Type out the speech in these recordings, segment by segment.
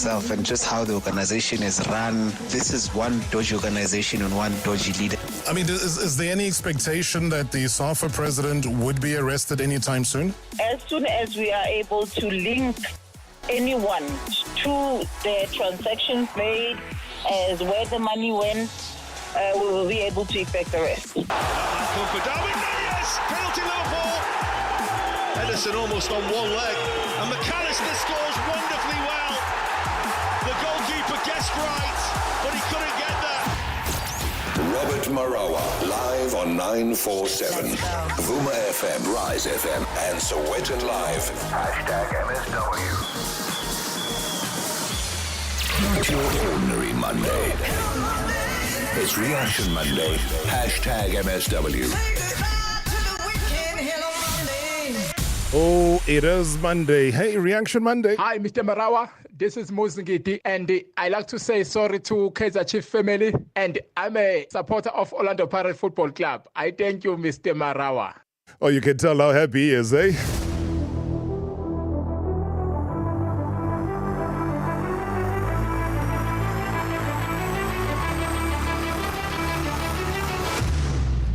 itself and just how the organization is run. This is one dodgy organization and one dodgy leader. I mean, is there any expectation that the SAFA president would be arrested anytime soon? As soon as we are able to link anyone to the transactions made, as where the money went, we will be able to effect the rest. Penalty Liverpool. Edison almost on one leg. And McAllister scores wonderfully well. The goalkeeper guessed right, but he couldn't get there. Robert Marawa, live on 947. Vuma FM, Rise FM, and Sowetan Live. #MSW. Not your ordinary Monday. It's Reaction Monday. #MSW. Oh, it is Monday. Hey, Reaction Monday. Hi, Mr. Marawa. This is Muzingiti, and I like to say sorry to Kaizer Chiefs family, and I'm a supporter of Orlando Pirates Football Club. I thank you, Mr. Marawa. Oh, you can tell how happy he is, eh?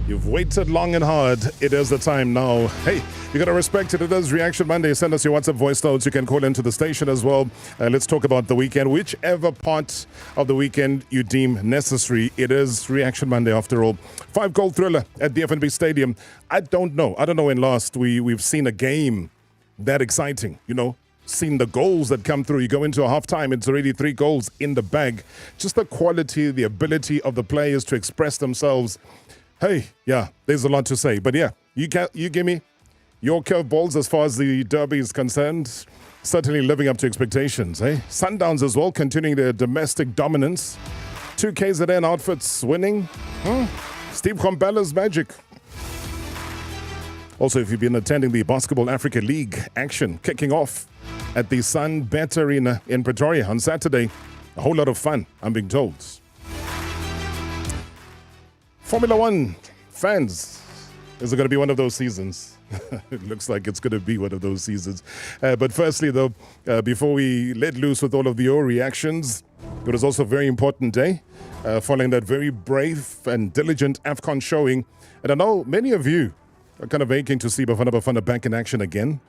You've waited long and hard. It is the time now. Hey, you got to respect it. It is Reaction Monday. Send us your WhatsApp voice notes. You can call into the station as well. Let's talk about the weekend. Whichever part of the weekend you deem necessary. It is Reaction Monday after all. 5-goal thriller at the FNB Stadium. I don't know when last we've seen a game that exciting, seen the goals that come through. You go into a half-time, it's already 3 goals in the bag. Just the quality, the ability of the players to express themselves. Hey, yeah, there's a lot to say. But yeah, you give me your curveballs as far as the derby is concerned. Certainly living up to expectations, eh? Sundowns as well, continuing their domestic dominance. 2 KZN outfits winning. Steve Kombella's magic. Also, if you've been attending the Basketball Africa League action kicking off at the Sunbet Arena in Pretoria on Saturday, a whole lot of fun, I'm being told. Formula One fans, is it going to be one of those seasons? It looks like it's going to be one of those seasons. But firstly, though, before we let loose with all of your reactions, it was also a very important day following that very brave and diligent AFCON showing. And I know many of you are kind of aching to see Bafana Bafana back in action again.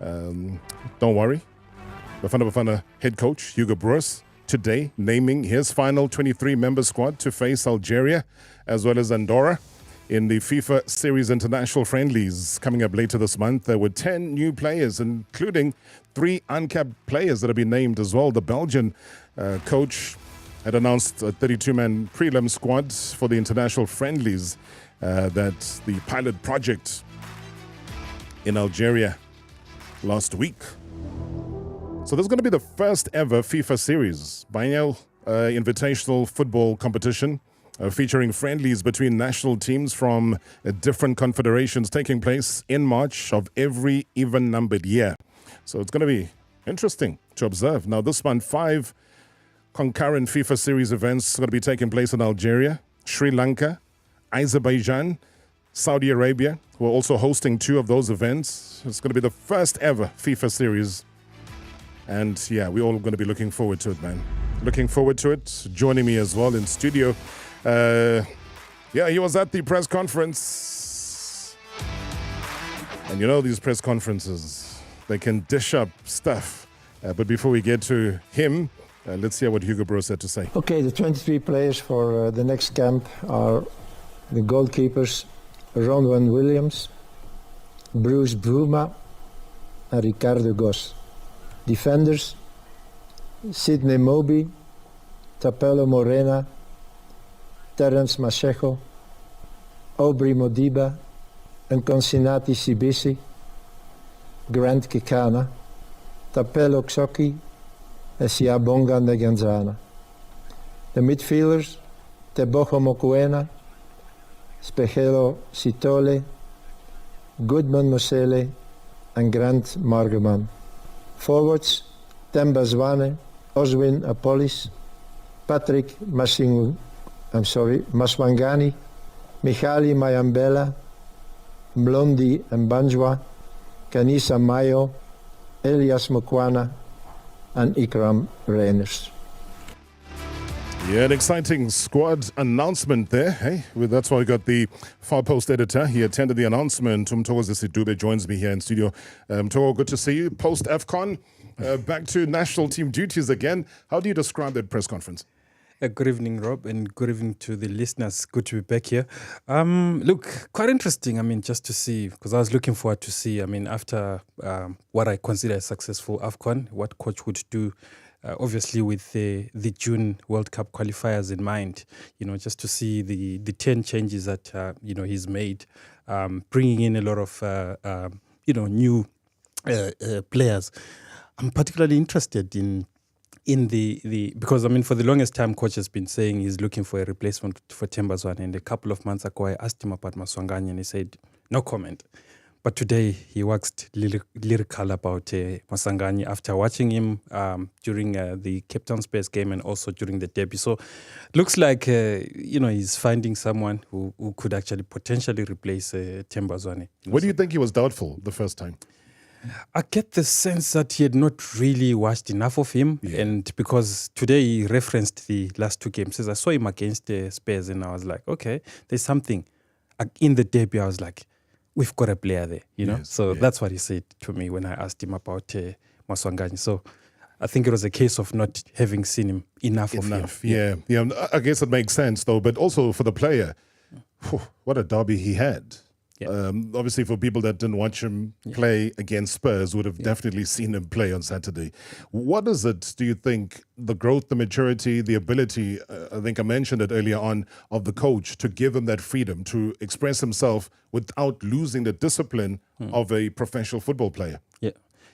Don't worry. Bafana Bafana head coach Hugo Broos today naming his final 23-member squad to face Algeria as well as Andorra in the FIFA Series International Friendlies coming up later this month. There were 10 new players, including 3 uncapped players that have been named as well. The Belgian coach had announced a 32-man prelim squad for the international friendlies, that the pilot project in Algeria last week. So this is going to be the first ever FIFA Series, biennial invitational football competition featuring friendlies between national teams from different confederations taking place in March of every even-numbered year. So it's going to be interesting to observe. Now this month, 5 concurrent FIFA Series events are going to be taking place in Algeria, Sri Lanka, Azerbaijan, Saudi Arabia. We're also hosting 2 of those events. It's going to be the first ever FIFA Series. And yeah, we're all going to be looking forward to it, man. Looking forward to it. Joining me as well in studio. He was at the press conference. And these press conferences, they can dish up stuff. But before we get to him, let's hear what Hugo Broos had to say. Okay, the 23 players for the next camp are the goalkeepers Ronwen Williams, Bruce Bruma, and Ricardo Goss. Defenders, Sidney Moby, Tapelo Morena, Terence Machejo, Aubrey Modiba, and Consinati Sibisi, Grant Kikana, Tapelo Xoki, and Siabonga Neganzana. The midfielders, Tebogo Mokoena, Spejelo Sitole, Goodman Mosele, and Grant Margeman. Forwards, Temba Zwane, Oswin Apolis, Patrick Maswangani, Michali Mayambela, Blondi Mbanjwa, Kanisa Mayo, Elias Mokwana, and Ikram Reiners. Yeah, an exciting squad announcement there. Hey, well, that's why we got the Far Post editor. He attended the announcement. Umthokoze Sidube joins me here in studio. Mtoko, good to see you. Post AFCON, back to national team duties again. How do you describe that press conference? Good evening, Rob, and good evening to the listeners. Good to be back here. Look, quite interesting. I mean, just to see, because I was looking forward to see, I mean, after what I consider a successful AFCON, what coach would do. Obviously, with the June World Cup qualifiers in mind, just to see the 10 changes that he's made, bringing in a lot of new players. I'm particularly interested in the because I mean for the longest time, coach has been saying he's looking for a replacement for Tembazwane, and a couple of months ago I asked him about Maswanganyi and he said no comment. But today he waxed lyrical about Maswanganyi after watching him during the Cape Town Spurs game and also during the derby. So looks like he's finding someone who could actually potentially replace Tembazwane. What do you think he was doubtful the first time? I get the sense that he had not really watched enough of him, and because today he referenced the last two games, I saw him against the Spurs, and I was like, okay, there's something. In the debut, I was like, we've got a player there, That's what he said to me when I asked him about Maswanganyi. So I think it was a case of not having seen him enough of him. Yeah. I guess it makes sense, though, but also for the player, what a derby he had. Yeah. Obviously, for people that didn't watch him play against Spurs, would have definitely seen him play on Saturday. What is it, do you think, the growth, the maturity, the ability, I think I mentioned it earlier on, of the coach to give him that freedom to express himself without losing the discipline of a professional football player?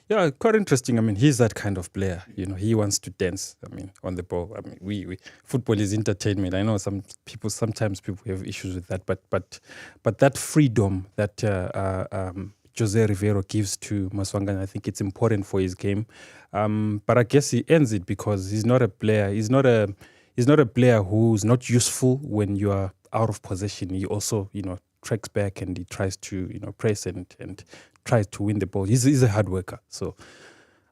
Yeah, quite interesting. I mean, he's that kind of player. He wants to dance. I mean, on the ball. I mean, we football is entertainment. I know sometimes people have issues with that, but that freedom that Jose Rivero gives to Maswanganyi, I think it's important for his game. But I guess he ends it because he's not a player. He's not a player who's not useful when you are out of possession. He also tracks back and he tries to press and tries to win the ball. He's a hard worker. So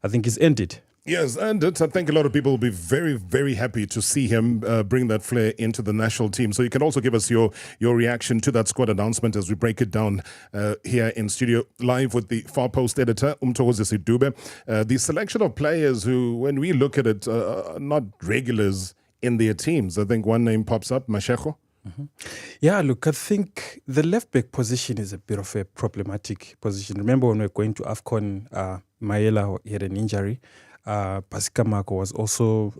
I think he's ended. Yes, and I think a lot of people will be very, very happy to see him bring that flair into the national team. So you can also give us your reaction to that squad announcement as we break it down here in studio live with the Far Post editor, Umthokoze Sidube. The selection of players who, when we look at it, are not regulars in their teams. I think one name pops up, Mashego. Mm-hmm. Yeah, look, I think the left-back position is a bit of a problematic position. Remember when we were going to AFCON, Maela had an injury. Pasika Mako was also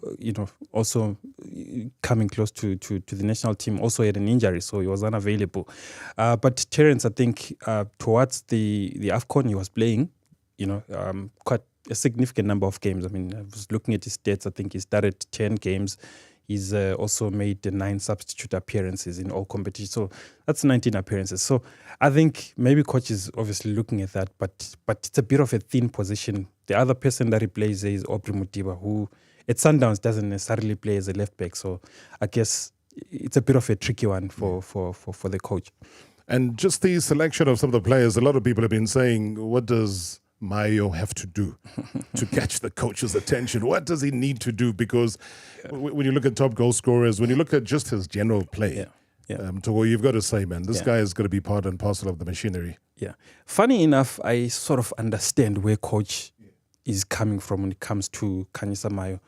coming close to the national team, also had an injury, so he was unavailable. But Terence, I think, towards the AFCON, he was playing, quite a significant number of games. I mean, I was looking at his stats. I think he started 10 games. He's also made 9 substitute appearances in all competitions. So that's 19 appearances. So I think maybe coach is obviously looking at that, but it's a bit of a thin position. The other person that he plays is Aubrey Mutiba, who at Sundowns doesn't necessarily play as a left back. So I guess it's a bit of a tricky one for the coach. And just the selection of some of the players, a lot of people have been saying, what does Mayo have to do to catch the coach's attention? What does he need to do? Because when you look at top goal scorers, when you look at just his general play, you've got to say, man, this guy is going to be part and parcel of the machinery. Yeah. Funny enough, I sort of understand where coach is coming from when it comes to Khanyisa Mayo.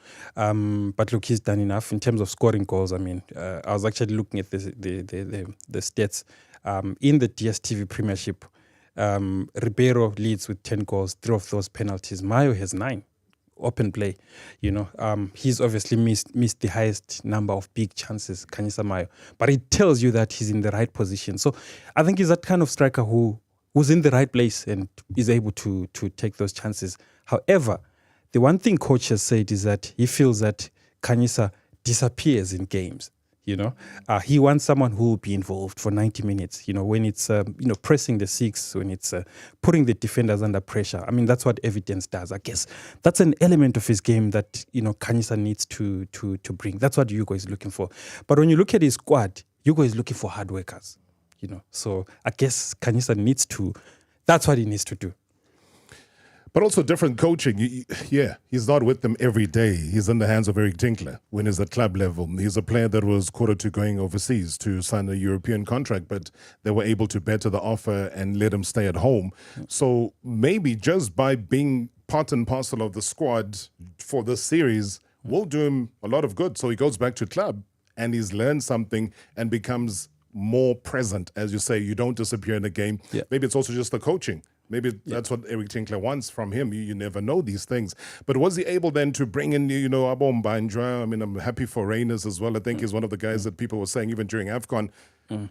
But look, he's done enough in terms of scoring goals. I mean, I was actually looking at the stats in the DStv Premiership. Ribeiro leads with 10 goals, 3 of those penalties. Mayo has 9. Open play, he's obviously missed the highest number of big chances, Khanyisa Mayo, but it tells you that he's in the right position. So I think he's that kind of striker who's in the right place and is able to take those chances. However, the one thing coach has said is that he feels that Khanyisa disappears in games. He wants someone who will be involved for 90 minutes, when it's, pressing the 6, when it's putting the defenders under pressure. I mean, that's what Evidence does. I guess that's an element of his game that, Khanyisa needs to bring. That's what Hugo is looking for. But when you look at his squad, Hugo is looking for hard workers, So I guess Khanyisa that's what he needs to do. But also different coaching. Yeah, he's not with them every day. He's in the hands of Eric Tinkler when he's at club level. He's a player that was quoted to going overseas to sign a European contract, but they were able to better the offer and let him stay at home. So maybe just by being part and parcel of the squad for this series will do him a lot of good. So he goes back to club and he's learned something and becomes more present. As you say, you don't disappear in a game. Yeah. Maybe it's also just the coaching. Maybe that's what Eric Tinkler wants from him. You never know these things. But was he able then to bring in, Abom Bandra? I mean, I'm happy for Reyners as well. I think he's one of the guys that people were saying even during AFCON,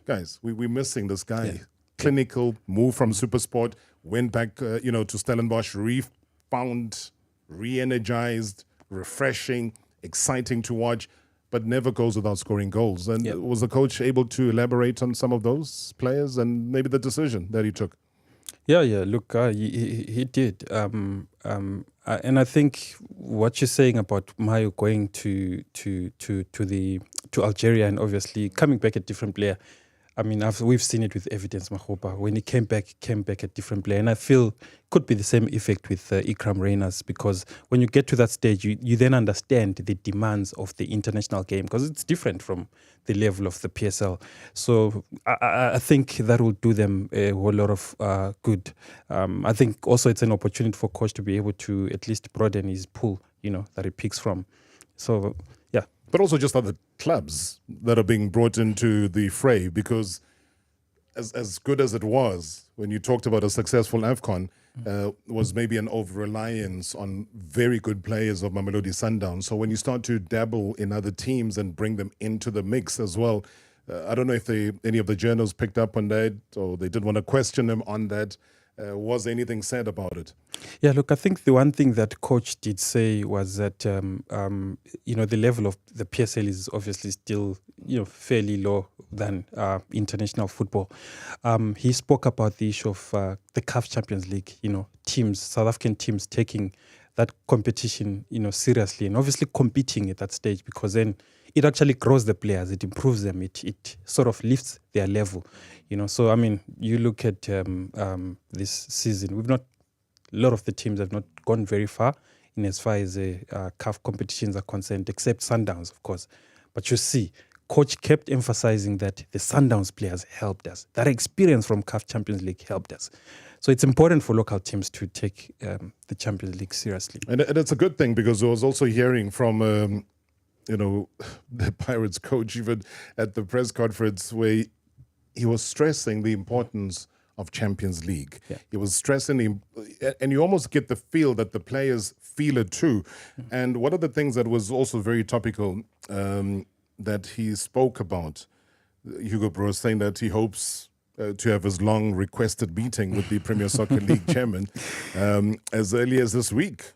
guys, we're missing this guy. Yeah. Clinical, moved from Supersport, went back, to Stellenbosch, refound, re-energized, refreshing, exciting to watch, but never goes without scoring goals. And was the coach able to elaborate on some of those players and maybe the decision that he took? Yeah. Look, he did, and I think what you're saying about Mayo going to Algeria and obviously coming back a different player. I mean, we've seen it with Evidence Mahopa. When he came back a different player. And I feel could be the same effect with Ikram Reyners, because when you get to that stage, you then understand the demands of the international game, because it's different from the level of the PSL. So I think that will do them a whole lot of good. I think also it's an opportunity for coach to be able to at least broaden his pool, that he picks from. So, yeah. But also just other clubs that are being brought into the fray, because as good as it was, when you talked about a successful AFCON, was maybe an over-reliance on very good players of Mamelodi Sundowns. So when you start to dabble in other teams and bring them into the mix as well, I don't know if any of the journals picked up on that or they did want to question him on that. Was anything said about it? Yeah, look, I think the one thing that coach did say was that, the level of the PSL is obviously still, fairly low than international football. He spoke about the issue of the CAF Champions League, teams, South African teams taking that competition, seriously and obviously competing at that stage, because then it actually grows the players, it improves them, it sort of lifts their level, So, I mean, you look at this season, a lot of the teams have not gone very far in as far as CAF competitions are concerned, except Sundowns, of course. But you see, coach kept emphasizing that the Sundowns players helped us. That experience from CAF Champions League helped us. So it's important for local teams to take the Champions League seriously. And it's a good thing, because I was also hearing from the Pirates coach even at the press conference where he was stressing the importance of Champions League. Yeah. He was stressing, and you almost get the feel that the players feel it too. And one of the things that was also very topical that he spoke about, Hugo Broos saying that he hopes to have his long requested meeting with the Premier Soccer League chairman as early as this week.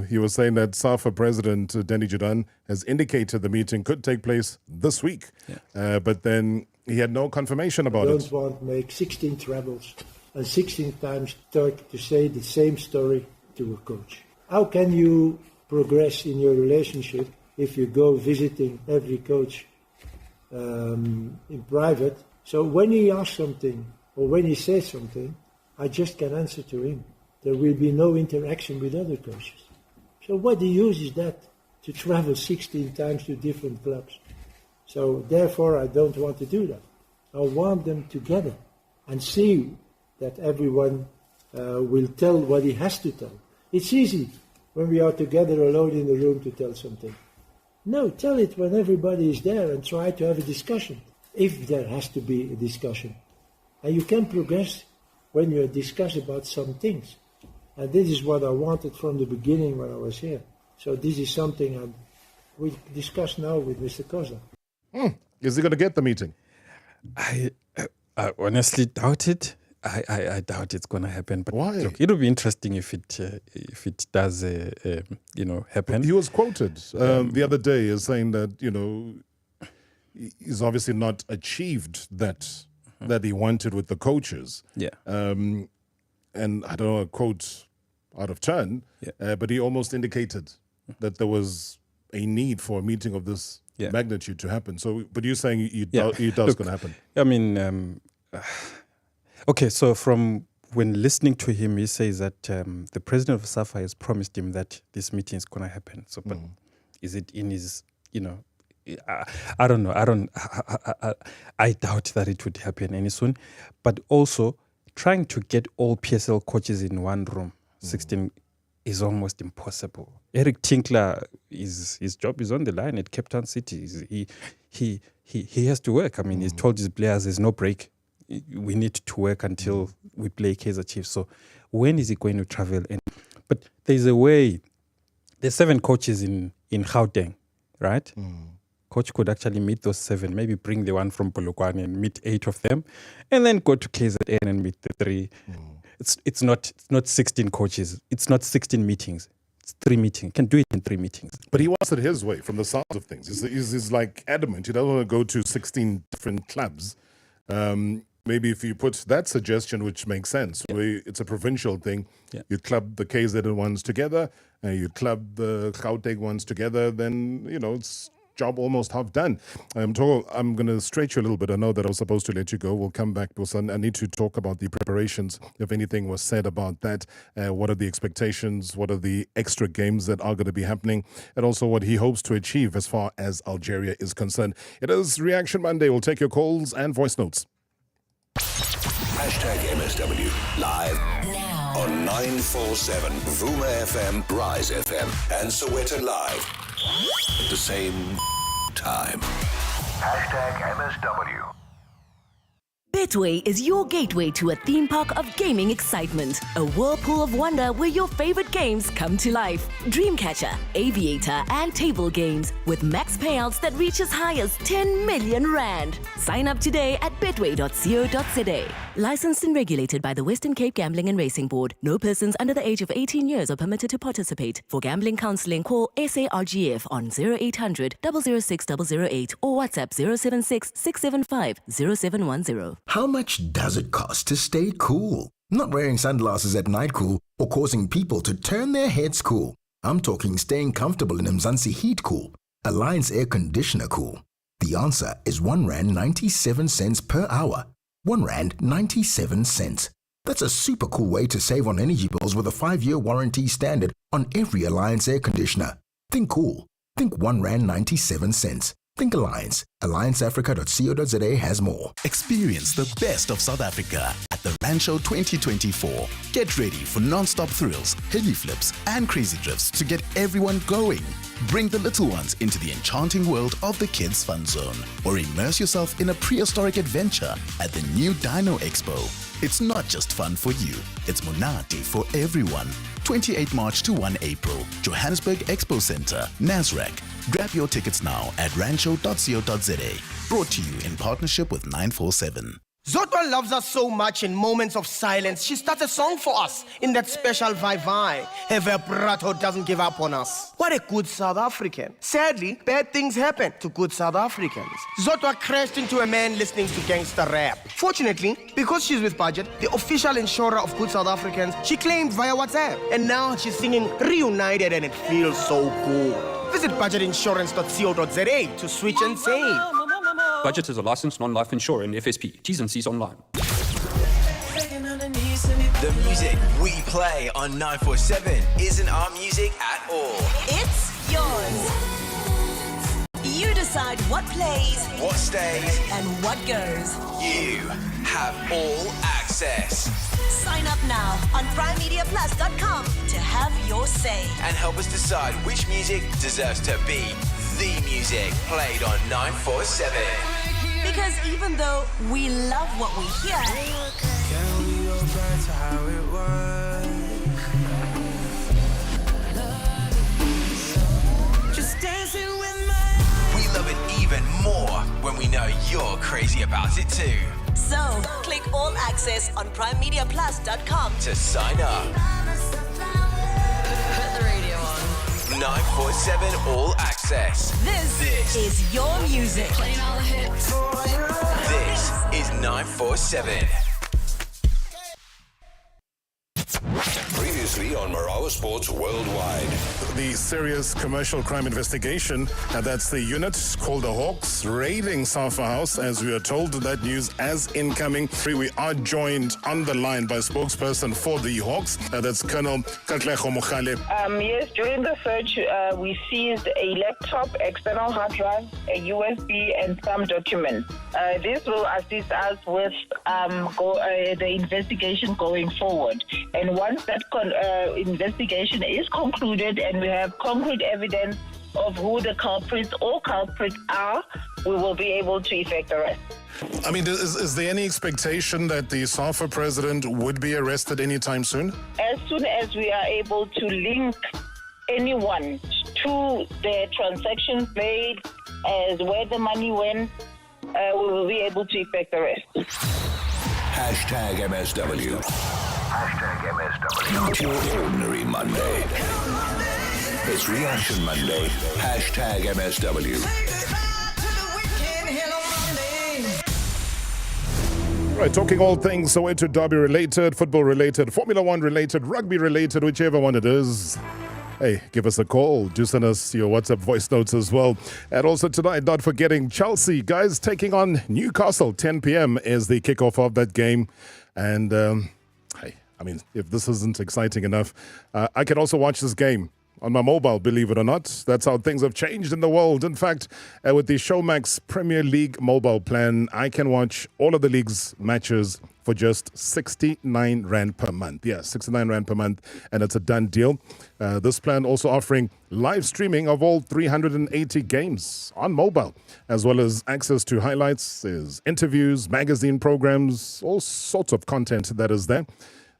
He was saying that SAFA president Danny Judan has indicated the meeting could take place this week. Yeah. But then he had no confirmation about it. I don't want to make 16 travels and 16 times talk to say the same story to a coach. How can you progress in your relationship if you go visiting every coach in private? So when he asks something or when he says something, I just can answer to him. There will be no interaction with other coaches. So what use is that to travel 16 times to different clubs? So therefore I don't want to do that. I want them together and see that everyone will tell what he has to tell. It's easy when we are together alone in the room to tell something. No, tell it when everybody is there and try to have a discussion. If there has to be a discussion. And you can progress when you discuss about some things. And this is what I wanted from the beginning when I was here. So this is something we discuss now with Mr. Koza. Is he going to get the meeting? I honestly doubt it. I doubt it's going to happen. But why? Look, it'll be interesting if it does, happen. He was quoted the other day as saying that, he's obviously not achieved that he wanted with the coaches. Yeah. And I don't know, a quote out of turn, but he almost indicated that there was a need for a meeting of this magnitude to happen. So, but you're saying it does going to happen? I mean, okay, so from when listening to him, he says that the president of SAFA has promised him that this meeting is going to happen. So, but is it in his, I don't know. I doubt that it would happen any soon. But also, trying to get all PSL coaches in one room, 16, is almost impossible. Eric Tinkler, his job is on the line at Cape Town City. He has to work. I mean, he's told his players there's no break. We need to work until we play Kaizer Chiefs. So when is he going to travel? But there's a way. There's 7 coaches in Gauteng, right? Coach could actually meet those 7, maybe bring the one from Polokwane and meet 8 of them, and then go to KZN and meet the 3. It's not 16 coaches. It's not 16 meetings. It's 3 meetings. Can do it in 3 meetings. But he wants it his way from the sounds of things. He's like adamant. He doesn't want to go to 16 different clubs. Maybe if you put that suggestion, which makes sense, where it's a provincial thing, you club the KZN ones together, you club the Gauteng ones together, then, it's job almost half done. Togo, I'm going to stretch you a little bit. I know that I was supposed to let you go. We'll come back because I need to talk about the preparations, if anything was said about that. What are the expectations? What are the extra games that are going to be happening? And also what he hopes to achieve as far as Algeria is concerned. It is Reaction Monday. We'll take your calls and voice notes. #MSW live now on 947 Vuma FM, Rise FM, and Soweto Live at the same time. #MSW. Betway is your gateway to a theme park of gaming excitement. A whirlpool of wonder where your favorite games come to life. Dreamcatcher, Aviator, and table games with max payouts that reach as high as 10 million rand. Sign up today at betway.co.za. Licensed and regulated by the Western Cape Gambling and Racing Board. No persons under the age of 18 years are permitted to participate. For gambling counseling, call SARGF on 0800 006 008 or WhatsApp 076 675 0710. How much does it cost to stay cool? Not wearing sunglasses at night cool or causing people to turn their heads cool. I'm talking staying comfortable in Mzansi Heat Cool, Alliance Air Conditioner Cool. The answer is R1.97 per hour. R1.97. That's a super cool way to save on energy bills with a 5-year warranty standard on every Alliance air conditioner. Think cool. Think R1.97. Think Alliance. AllianceAfrica.co.za has more. Experience the best of South Africa at the Rancho 2024. Get ready for non-stop thrills, heli flips, and crazy drifts to get everyone going. Bring the little ones into the enchanting world of the Kids Fun Zone, or immerse yourself in a prehistoric adventure at the new Dino Expo. It's not just fun for you, it's Monate for everyone. 28 March to 1 April, Johannesburg Expo Center, Nasrec. Grab your tickets now at rancho.co.za. Brought to you in partnership with 947. Zodwa loves us so much in moments of silence. She starts a song for us in that special vai-vai. Her vibrato doesn't give up on us. What a good South African. Sadly, bad things happen to good South Africans. Zodwa crashed into a man listening to gangster rap. Fortunately, because she's with Budget, the official insurer of good South Africans, she claimed via WhatsApp. And now she's singing Reunited and it feels so good. Visit budgetinsurance.co.za to switch and save. Budget is a licensed non-life insurer in FSP. T's and C's online. The music we play on 947 isn't our music at all. It's yours. You decide what plays, what stays, and what goes. You have all access. Sign up now on primemediaplus.com to have your say. And help us decide which music deserves to be the music played on 947. Because even though we love what we hear, can we go back to how it was? Just dancing with we love it even more when we know you're crazy about it too. So, click all access on primemediaplus.com to sign up. Put the radio on. 947 All Access. This is your music. This is 947. Previous previously on Marawa Sports Worldwide. The Serious Commercial Crime Investigation, that's the unit called the Hawks, raiding Safa House, as we are told. That news as incoming. We are joined on the line by spokesperson for the Hawks, that's Colonel Katlego Mogale. Yes, during the search, we seized a laptop, external hard drive, a USB, and some documents. This will assist us with the investigation going forward. And once that investigation is concluded and we have concrete evidence of who the culprits are, we will be able to effect arrest. I mean, is there any expectation that the SAFA president would be arrested anytime soon? As soon as we are able to link anyone to the transactions made, as where the money went, we will be able to effect arrest. Hashtag MSW. Hashtag MSW. Not your ordinary Monday. It's Reaction Monday. Hashtag MSW. Right, talking all things Soweto Derby related, football related, Formula One related, rugby related, whichever one it is. Hey, give us a call. Do send us your WhatsApp voice notes as well. And also tonight, not forgetting Chelsea, guys, taking on Newcastle. 10 p.m. is the kickoff of that game. And, hey, I mean, if this isn't exciting enough, I can also watch this game on my mobile, believe it or not. That's how things have changed in the world. In fact, with the Showmax Premier League mobile plan, I can watch all of the league's matches for just 69 Rand per month. Yeah, 69 Rand per month, and it's a done deal. This plan also offering live streaming of all 380 games on mobile, as well as access to highlights, interviews, magazine programs, all sorts of content that is there.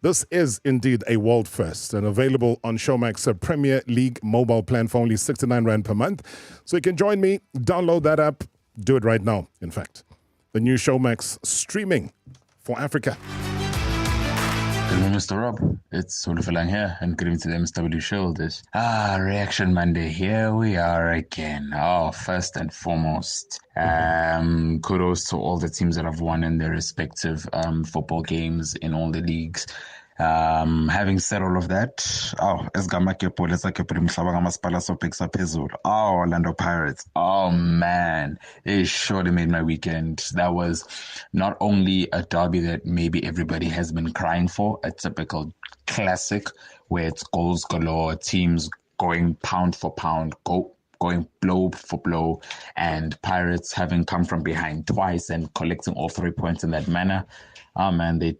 This is indeed a world first and available on Showmax Premier League mobile plan for only 69 Rand per month. So you can join me, download that app, do it right now, in fact. The new Showmax streaming for Africa. Good morning, Mr. Rob. It's Olufalang here, and good evening to the MSW show. Reaction Monday. Here we are again. First and foremost, kudos to all the teams that have won in their respective football games in all the leagues. Having said all of that, Orlando Pirates. Oh man, it surely made my weekend. That was not only a derby that maybe everybody has been crying for, a typical classic where it's goals galore, teams going pound for pound, going blow for blow, and Pirates having come from behind twice and collecting all 3 points in that manner. Oh man, they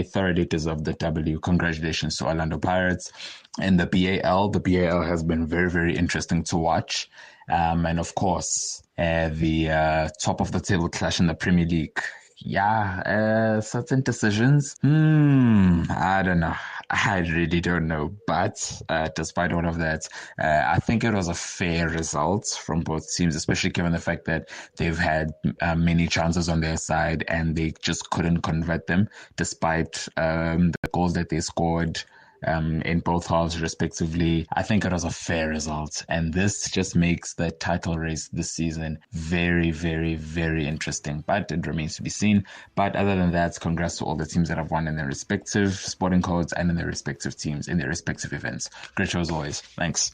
thoroughly deserve the W. Congratulations to Orlando Pirates. And the BAL has been very, very interesting to watch. And of course, the top of the table clash in the Premier League. Yeah, certain decisions. I don't know. I really don't know. But despite all of that, I think it was a fair result from both teams, especially given the fact that they've had many chances on their side and they just couldn't convert them, despite the goals that they scored in both halves respectively. I think it was a fair result, and this just makes the title race this season very, very, very interesting, but it remains to be seen. But other than that, congrats to all the teams that have won in their respective sporting codes and in their respective teams in their respective events. Great show as always. Thanks.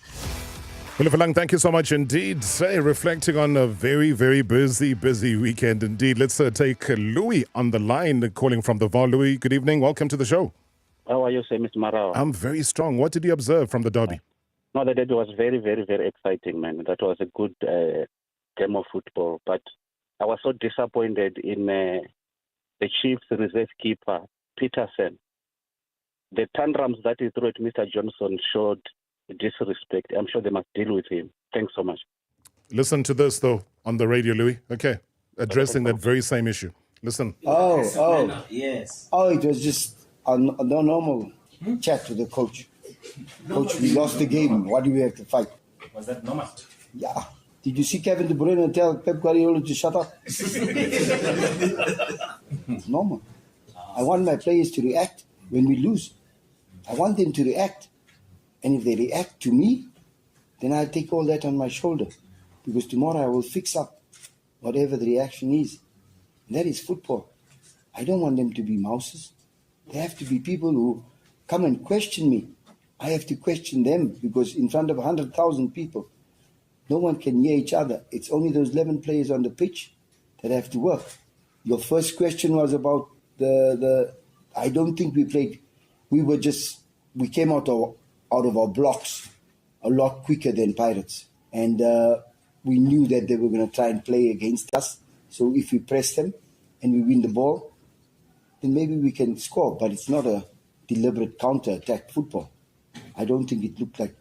Olufalang, thank you so much indeed. Reflecting on a very, very busy weekend indeed. Let's take Louis on the line, calling from the VAR. Louis, good evening. Welcome to the show. How are you, sir, Mr. Marawa? I'm very strong. What did you observe from the derby? No, that was very, very, very exciting, man. That was a good game of football. But I was so disappointed in the Chiefs reserve keeper, Peterson. The tantrums that he threw at Mr. Johnson showed disrespect. I'm sure they must deal with him. Thanks so much. Listen to this, though, on the radio, Louis. Okay. Addressing that very same issue. Listen. Yes. It was just a normal chat to the coach. Coach, we lost the game. Why do we have to fight? Was that normal? Yeah. Did you see Kevin De Bruyne tell Pep Guardiola to shut up? It's normal. I want my players to react when we lose. I want them to react. And if they react to me, then I'll take all that on my shoulder. Because tomorrow I will fix up whatever the reaction is. And that is football. I don't want them to be mouses. They have to be people who come and question me I have to question them because in front of 100,000 people, no one can hear each other. It's only those 11 players on the pitch that have to work. Your first question was about the I don't think we played. We came out of our blocks a lot quicker than Pirates. And we knew that they were going to try and play against us. So if we press them and we win the ball, then maybe we can score. But it's not a deliberate counter-attack football. I don't think it looked like...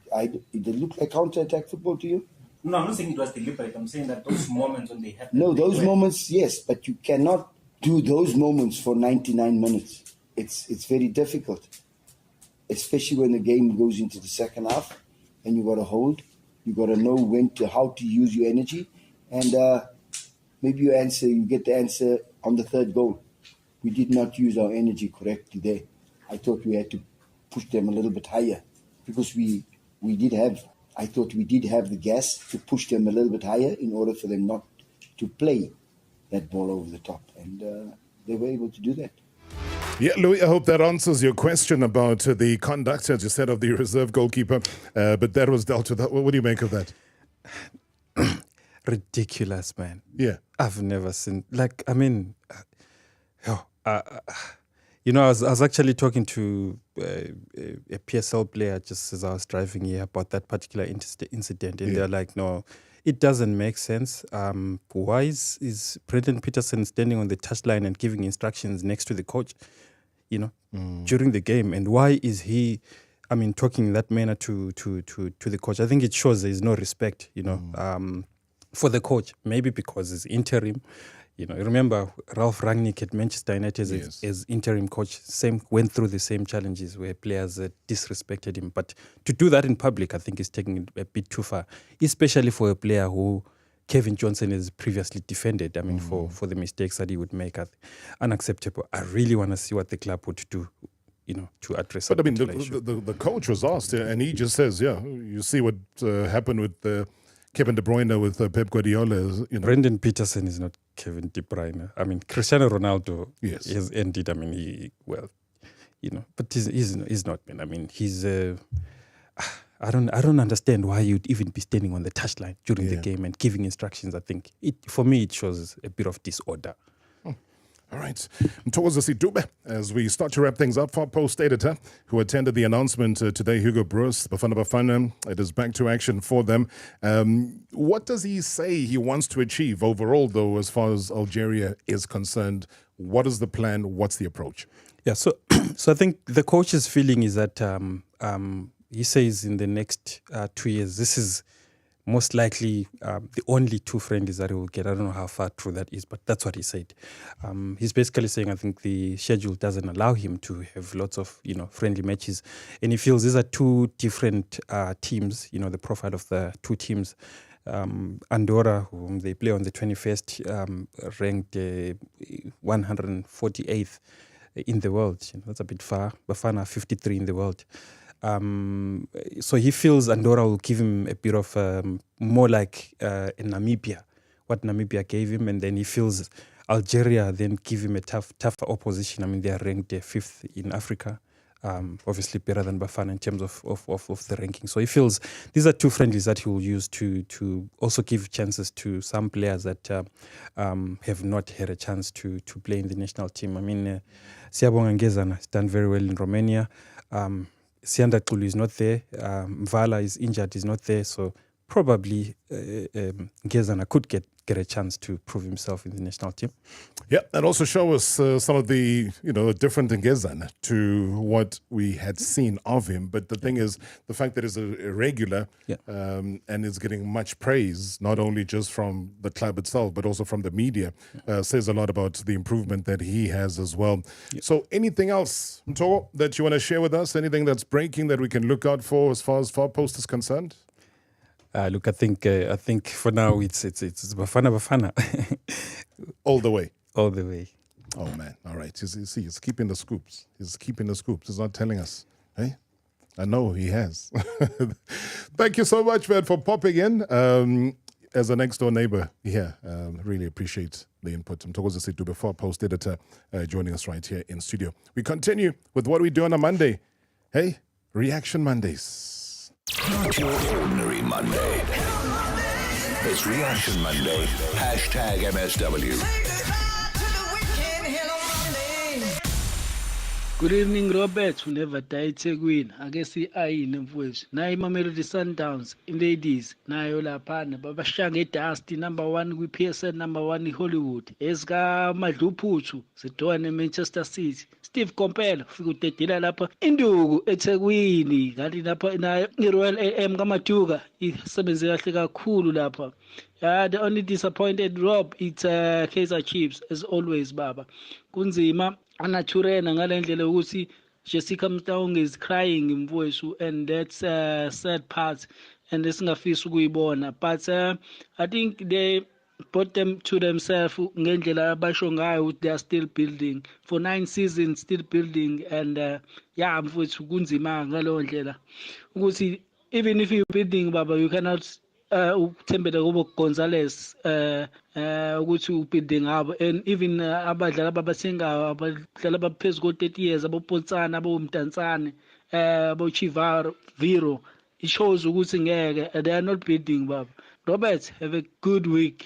Did it look like counter-attack football to you? No, I'm not saying it was deliberate. I'm saying that those moments when they happen... No, those moments, yes. But you cannot do those moments for 99 minutes. It's very difficult. Especially when the game goes into the second half and you got to hold. You got to know how to use your energy. And maybe you get the answer on the third goal. We did not use our energy correctly there. I thought we had to push them a little bit higher because I thought we did have the gas to push them a little bit higher in order for them not to play that ball over the top. And they were able to do that. Yeah, Louis, I hope that answers your question about the conduct, as you said, of the reserve goalkeeper. But that was dealt with. What do you make of that? Ridiculous, man. Yeah. I've never seen... I was actually talking to a PSL player just as I was driving here about that particular incident. And they're like, no, it doesn't make sense. Why is Brendan Peterson standing on the touchline and giving instructions next to the coach, during the game? And why is he, talking in that manner to the coach? I think it shows there is no respect, for the coach. Maybe because it's interim. Remember Ralph Rangnick at Manchester United as interim coach, went through the same challenges where players disrespected him. But to do that in public, I think is taking it a bit too far, especially for a player who Kevin Johnson has previously defended. For the mistakes that he would make, unacceptable. I really want to see what the club would do, to address. But the coach was asked, and he just says, you see what happened with Kevin De Bruyne with Pep Guardiola. Brendan Peterson is not Kevin De Bruyne. Cristiano Ronaldo has ended. But he's not, man. He's. I don't understand why you'd even be standing on the touchline during the game and giving instructions. I think for me it shows a bit of disorder. All right. Towards the Sidube, as we start to wrap things up, Far Post editor who attended the announcement today, Hugo Bruce, Bafana Bafana, it is back to action for them. What does he say he wants to achieve overall, though, as far as Algeria is concerned? What is the plan? What's the approach? Yeah, so I think the coach's feeling is that he says in the next 2 years, this is most likely the only 2 friendlies that he will get. I don't know how far true that is, but that's what he said. He's basically saying I think the schedule doesn't allow him to have lots of friendly matches, and he feels these are 2 different teams. The profile of the 2 teams. Andorra, whom they play on the 21st, ranked 148th in the world. That's a bit far. Bafana 53 in the world. So he feels Andorra will give him a bit of more like in Namibia, what Namibia gave him, and then he feels Algeria then give him a tougher opposition. They are ranked 5th in Africa, obviously better than Bafana in terms of the ranking. So he feels these are 2 friendlies that he will use to also give chances to some players that have not had a chance to play in the national team. Siyabonga Ngezana has done very well in Romania. Sianda Kulu is not there. Mvala is injured, is not there. So probably Ngezana could get a chance to prove himself in the national team. Yeah, and also show us some of the, different Ngezana to what we had seen of him. But the thing is, the fact that he's a regular and is getting much praise, not only just from the club itself, but also from the media, says a lot about the improvement that he has as well. Yeah. So anything else, Mto, that you want to share with us? Anything that's breaking that we can look out for as far as Far Post is concerned? Look, I think for now it's Bafana Bafana. All the way. All the way. Oh man! All right. You see, he's keeping the scoops. He's not telling us. Hey, I know he has. Thank you so much, man, for popping in. As a next door neighbor here, really appreciate the input. I'm talking to the Far Post editor joining us right here in studio. We continue with what we do on a Monday. Hey. Reaction Mondays. Not your ordinary Monday. It's Reaction Monday. Hashtag MSW. Good evening, Robert. Who never died Tegwin. I guess the ayini mfowethu. Nayi Mamelodi Sundowns in ladies. Nayo laphana babashanga Dusty number 1 kwi-PSN number 1 Hollywood. Esika Madluphuchu sidwane Manchester City. Steve Kompela ufika udedela lapha Induku eThekwini. Kanti lapha nayo iRoyal AM kaMaduka isebenze kahle kakhulu lapha. The only disappointed Rob it's Kaizer Chiefs as always baba. Kunzima anaturena ngalendlela ukuthi Jessica Mtaung is crying mfowethu and that's a sad part and esingafisa ukuyibona but I think they brought them to themselves ngendlela abasho ngayo they are still building for 9 seasons still building and yeah mfowethu kunzima ngalo ndlela ukuthi even if you building baba you cannot uthembele kubo Gonzalez ukuthi ubuilding ngabo and even abadlali ababathengayo abadlali abaphezulu ko 30 years aboPotsana abomdantsane aboChivaro Viro it shows ukuthi ngeke they are not building baba. Robert, have a good week.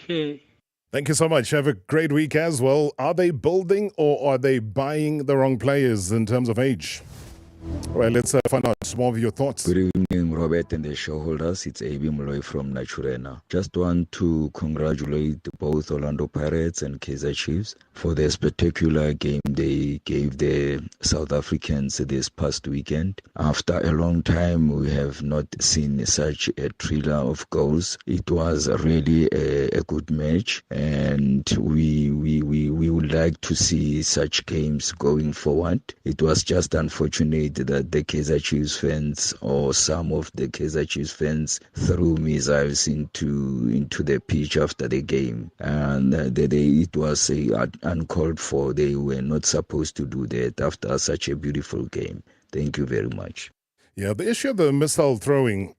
Thank you so much. Have a great week as well. Are they building or are they buying the wrong players in terms of age? Well, let's find out more of your thoughts. Good evening, Robert and the showholders. It's A.B. Molloy from Naturena. Just want to congratulate both Orlando Pirates and Kaizer Chiefs for their spectacular game they gave the South Africans this past weekend. After a long time, we have not seen such a thriller of goals. It was really a good match, and we would like to see such games going forward. It was just unfortunate that the Kaizer Chiefs fans or some of the Kaizer Chiefs fans threw missiles into the pitch after the game, and it was uncalled for. They were not supposed to do that after such a beautiful game. Thank you very much. Yeah, the issue of the missile throwing,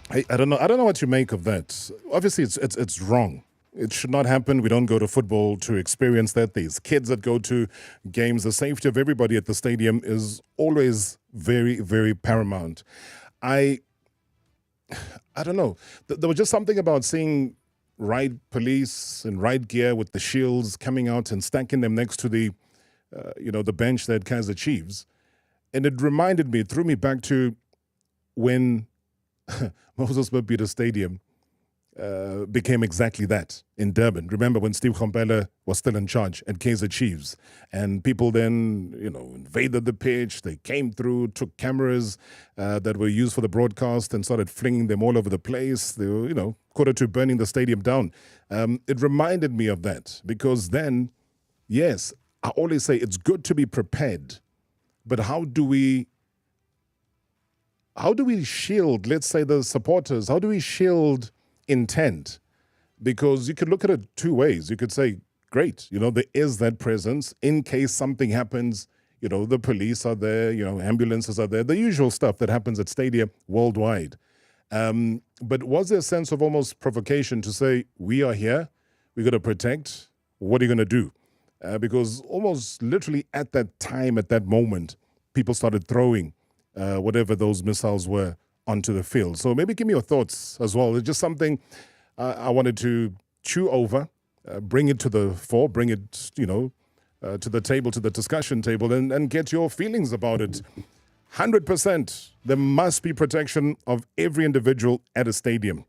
I don't know what you make of that. Obviously, it's wrong. It should not happen. We don't go to football to experience that. These kids that go to games, the safety of everybody at the stadium is always very, very paramount. I don't know. There was just something about seeing riot police in riot gear with the shields coming out and stacking them next to the bench that Kaizer Chiefs. And it reminded me, it threw me back to when Moses Mabhida Stadium became exactly that in Durban. Remember when Steve Kompela was still in charge at Kaizer Chiefs, and people then, invaded the pitch. They came through, took cameras that were used for the broadcast and started flinging them all over the place. They were, quarter to burning the stadium down. It reminded me of that because then, yes, I always say it's good to be prepared, but how do we shield, let's say, the supporters? How do we shield intent? Because you could look at it two ways. You could say, great, there is that presence in case something happens. The police are there, ambulances are there, the usual stuff that happens at stadia worldwide. But was there a sense of almost provocation to say, we are here, we're going to protect, what are you going to do? Because almost literally at that time, at that moment, people started throwing whatever those missiles were onto the field. So maybe give me your thoughts as well. It's just something I wanted to chew over, bring it to the fore, bring it, to the table, to the discussion table, and get your feelings about it. 100%, there must be protection of every individual at a stadium.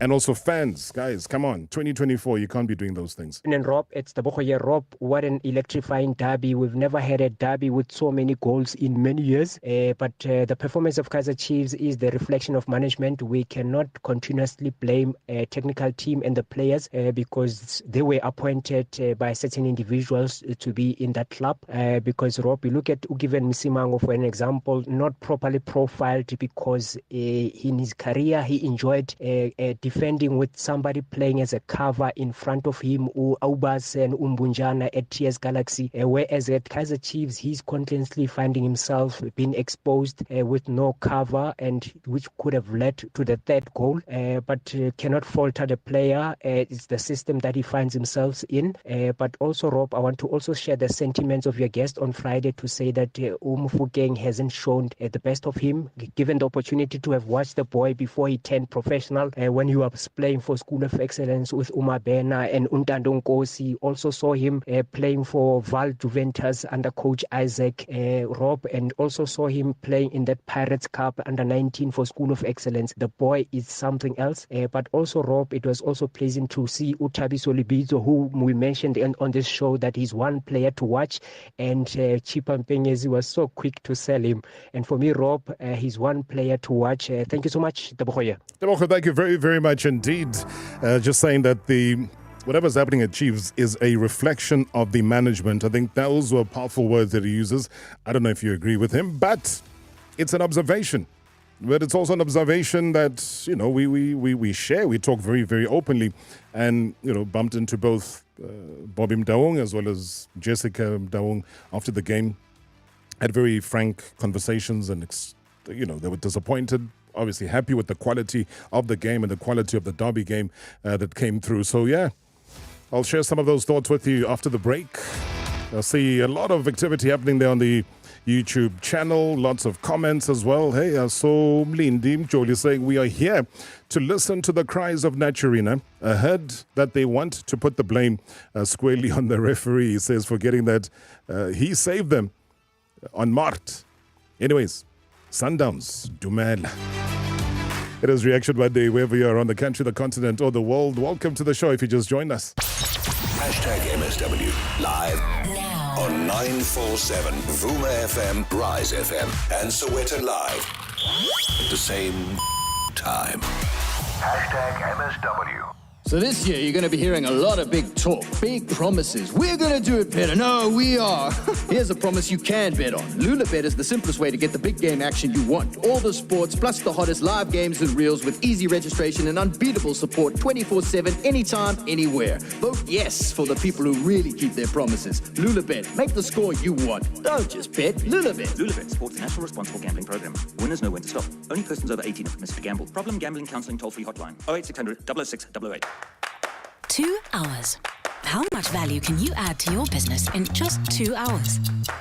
And also fans, guys, come on, 2024, you can't be doing those things. And Rob, it's the Bohoye Rob. What an electrifying derby. We've never had a derby with so many goals in many years. But the performance of Kaizer Chiefs is the reflection of management. We cannot continuously blame a technical team and the players because they were appointed by certain individuals to be in that club. Because Rob, you look at Ugiven Misimango, for an example, not properly profiled because in his career he enjoyed a defending with somebody playing as a cover in front of him, Aubas and Umbunjana at TS Galaxy, whereas at Kaizer Chiefs, he's constantly finding himself being exposed with no cover, and which could have led to the third goal, but cannot falter the player. It's the system that he finds himself in. But also, Rob, I want to also share the sentiments of your guest on Friday to say that Mofokeng hasn't shown the best of him, given the opportunity to have watched the boy before he turned professional, when he was playing for School of Excellence with Umabena and Untando Nkosi. Also saw him playing for Val Juventus under coach Isaac Rob, and also saw him playing in that Pirates Cup under 19 for School of Excellence. The boy is something else. But also, Rob, it was also pleasing to see Utabiso Libizo, who we mentioned on this show that he's one player to watch, and Chipa Mpenyezi was so quick to sell him. And for me, Rob, he's one player to watch. Thank you so much, Tebogoye. Tebogo, thank you very, very much indeed. Just saying that whatever's happening at Chiefs is a reflection of the management. I think those were powerful words that he uses. I don't know if you agree with him, but it's an observation. But it's also an observation that, we share. We talk very, very openly, and, bumped into both Bobby Mdaung as well as Jessica Mdaung after the game. Had very frank conversations, and, they were disappointed, obviously happy with the quality of the game and the quality of the derby game that came through. So, yeah, I'll share some of those thoughts with you after the break. I see a lot of activity happening there on the YouTube channel, lots of comments as well. Hey, I saw Mlindi Mjoli saying we are here to listen to the cries of Naturina. I heard that they want to put the blame squarely on the referee, he says, for getting that. He saved them on Mart. Anyways, Sundowns, Dumela. It is Reaction Monday, wherever you are on the country, the continent, or the world. Welcome to the show if you just joined us. #MSW live now on 947 Vuma FM, Rise FM, and Soweto Live at the same time. #MSW. So this year, you're going to be hearing a lot of big talk, big promises. We're going to do it better. No, we are. Here's a promise you can bet on. LulaBet is the simplest way to get the big game action you want. All the sports, plus the hottest live games and reels with easy registration and unbeatable support 24/7, anytime, anywhere. Vote yes for the people who really keep their promises. LulaBet, make the score you want. Don't just bet, LulaBet. LulaBet supports the National Responsible Gambling Program. Winners know when to stop. Only persons over 18 are permitted to gamble. Problem gambling counselling toll-free hotline 08600 006 008. 2 hours. How much value can you add to your business in just 2 hours?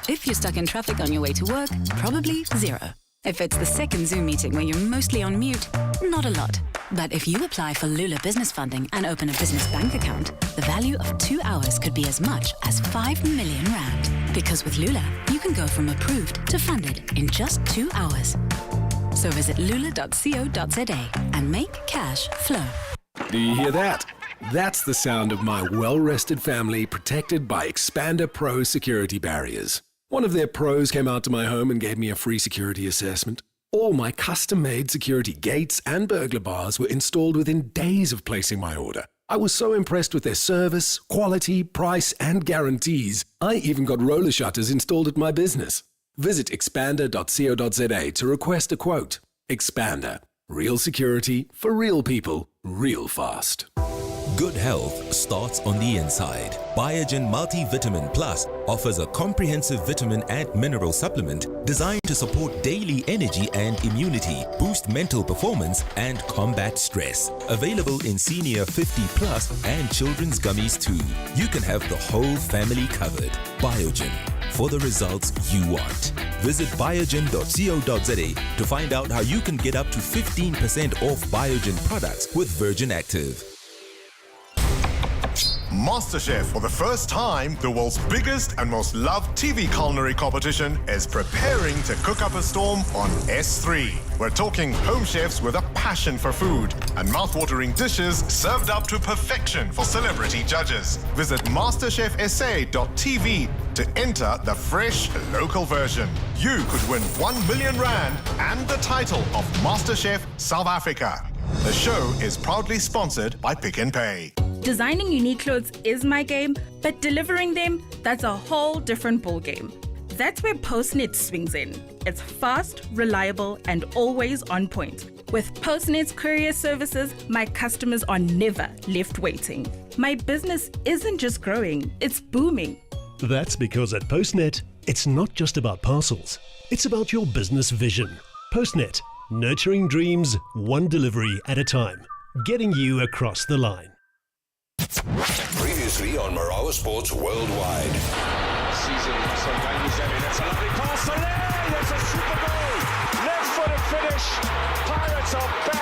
If you're stuck in traffic on your way to work, probably 0. If it's the second Zoom meeting where you're mostly on mute, not a lot. But if you apply for Lula Business Funding and open a business bank account, the value of 2 hours could be as much as 5 million rand. Because with Lula, you can go from approved to funded in just 2 hours. So visit lula.co.za and make cash flow. Do you hear that? That's the sound of my well-rested family protected by Expander Pro security barriers. One of their pros came out to my home and gave me a free security assessment. All my custom-made security gates and burglar bars were installed within days of placing my order. I was so impressed with their service, quality, price, and guarantees. I even got roller shutters installed at my business. Visit expander.co.za to request a quote. Expander. Real security for real people, real fast. Good health starts on the inside. Biogen Multivitamin Plus offers a comprehensive vitamin and mineral supplement designed to support daily energy and immunity, boost mental performance, and combat stress. Available in senior 50 plus and children's gummies too. You can have the whole family covered. Biogen, for the results you want. Visit biogen.co.za to find out how you can get up to 15% off Biogen products with Virgin Active. MasterChef, for the first time, the world's biggest and most loved TV culinary competition, is preparing to cook up a storm on S3. We're talking home chefs with a passion for food and mouth-watering dishes served up to perfection for celebrity judges. Visit masterchefsa.tv to enter the fresh local version. You could win 1 million rand and the title of MasterChef South Africa. The show is proudly sponsored by Pick n Pay. Designing unique clothes is my game, but delivering them, that's a whole different ballgame. That's where Postnet swings in. It's fast, reliable, and always on point. With Postnet's courier services, my customers are never left waiting. My business isn't just growing, it's booming. That's because at Postnet, it's not just about parcels, it's about your business vision. Postnet, nurturing dreams, one delivery at a time, getting you across the line. Previously on Marawa Sports Worldwide. Season that's a lovely pass there. There's a super goal. Left-footed finish. Pirates are back.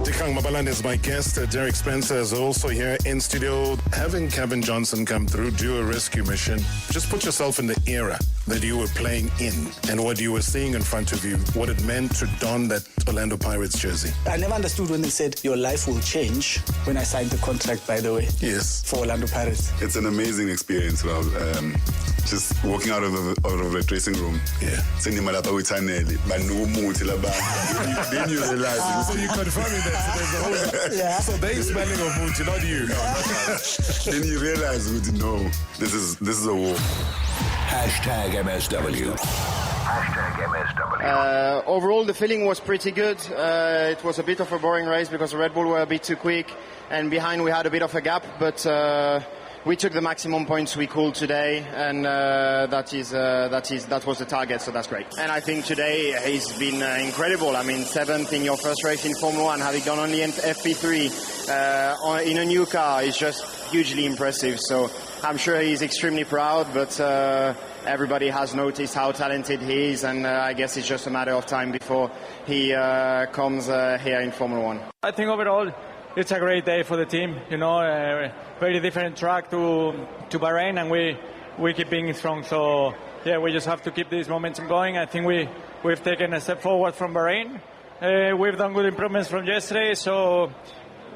Dikang Mabalan is my guest. Derek Spencer is also here in studio. Having Kevin Johnson come through, do a rescue mission. Just put yourself in the era that you were playing in and what you were seeing in front of you, what it meant to don that Orlando Pirates jersey. I never understood when they said your life will change when I signed the contract, by the way. Yes. For Orlando Pirates. It's an amazing experience, Rob. Just walking out of the dressing room. Yeah. Then you realize. So you confirming that there's a whole... Yeah. So they smelling of Muti, not you. Then you realize, no, this is a war. Hashtag MSW. Hashtag MSW. Overall, the feeling was pretty good. It was a bit of a boring race because the Red Bull were a bit too quick, and behind we had a bit of a gap, but we took the maximum points we could today, and that was the target, so that's great. And I think today he's been incredible. I mean, 7th in your first race in Formula 1, having done only in FP3 in a new car is just hugely impressive. So I'm sure he's extremely proud, but everybody has noticed how talented he is, and I guess it's just a matter of time before he comes here in Formula 1. I think overall it's a great day for the team. You know, very different track to Bahrain, and we keep being strong. So yeah, we just have to keep this momentum going. I think we've taken a step forward from Bahrain. We've done good improvements from yesterday, so